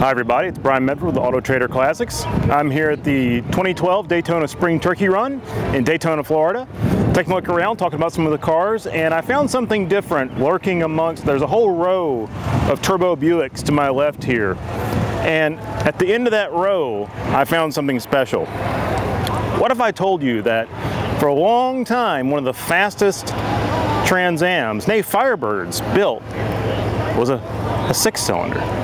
Hi everybody, it's Brian Medford with the AutoTrader Classics. I'm here at the 2012 Daytona Spring Turkey Run in Daytona, Florida. Taking a look around, talking about some of the cars, and I found something different lurking amongst, there's a whole row of turbo Buicks to my left here. And at the end of that row, I found something special. What if I told you that for a long time, one of the fastest Trans Ams, nay Firebirds, built was a six-cylinder?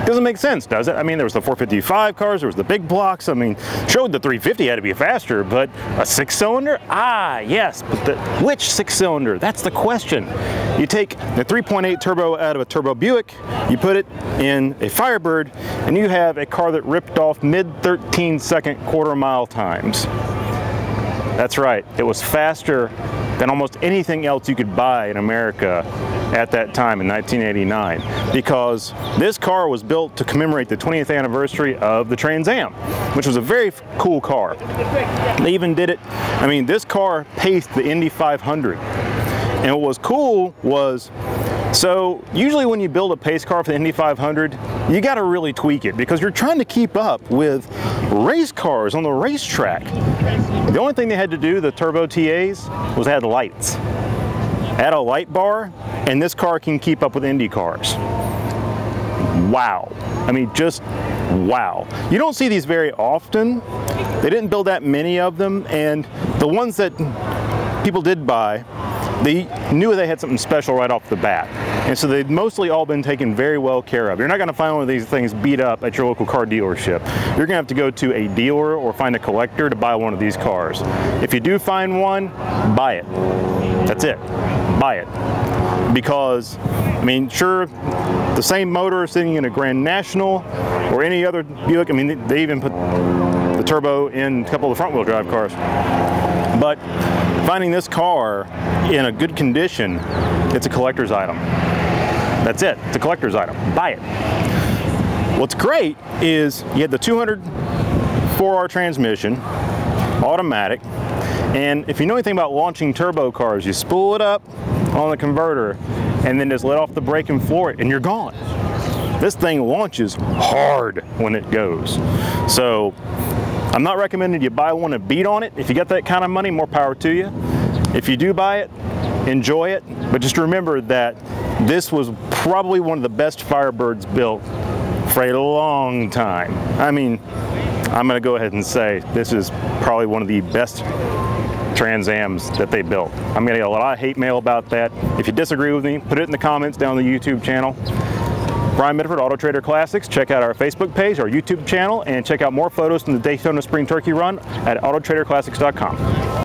Doesn't make sense, does it? I mean, there was the 455 cars, there was the big blocks. I mean, showed the 350 had to be faster, but a six-cylinder? Ah, yes, but which six-cylinder? That's the question. You take the 3.8 turbo out of a turbo Buick, you put it in a Firebird, and you have a car that ripped off mid-13-second quarter-mile times. That's right, it was faster than almost anything else you could buy in America at that time in 1989, because this car was built to commemorate the 20th anniversary of the Trans Am, which was a very cool car. They even did it, I mean, this car paced the Indy 500. And what was cool was, so usually when you build a pace car for the Indy 500, you got to really tweak it because you're trying to keep up with race cars on the racetrack. The only thing they had to do, the turbo TAs, was add lights. Add a light bar, and this car can keep up with Indy cars. Wow. I mean, just wow. You don't see these very often. They didn't build that many of them, and the ones that people did buy, they knew they had something special right off the bat. And so they've mostly all been taken very well care of. You're not going to find one of these things beat up at your local car dealership. You're going to have to go to a dealer or find a collector to buy one of these cars. If you do find one, buy it. That's it. Buy it. Because, I mean, sure, the same motor sitting in a Grand National or any other Buick, I mean, they even put the turbo in a couple of the front-wheel drive cars. But finding this car in a good condition, it's a collector's item. That's it. It's a collector's item. Buy it. What's great is you had the 200 4R transmission, automatic, and if you know anything about launching turbo cars, you spool it up on the converter and then just let off the brake and floor it, and you're gone. This thing launches hard when it goes. So I'm not recommending you buy one and beat on it. If you got that kind of money, more power to you. If you do buy it, enjoy it, but just remember that this was probably one of the best Firebirds built for a long time. I mean, I'm going to go ahead and say this is probably one of the best Trans Ams that they built. I'm going to get a lot of hate mail about that. If you disagree with me, put it in the comments down the YouTube channel. Brian Medford, AutoTrader Classics. Check out our Facebook page, our YouTube channel, and check out more photos from the Daytona Spring Turkey Run at AutoTraderClassics.com.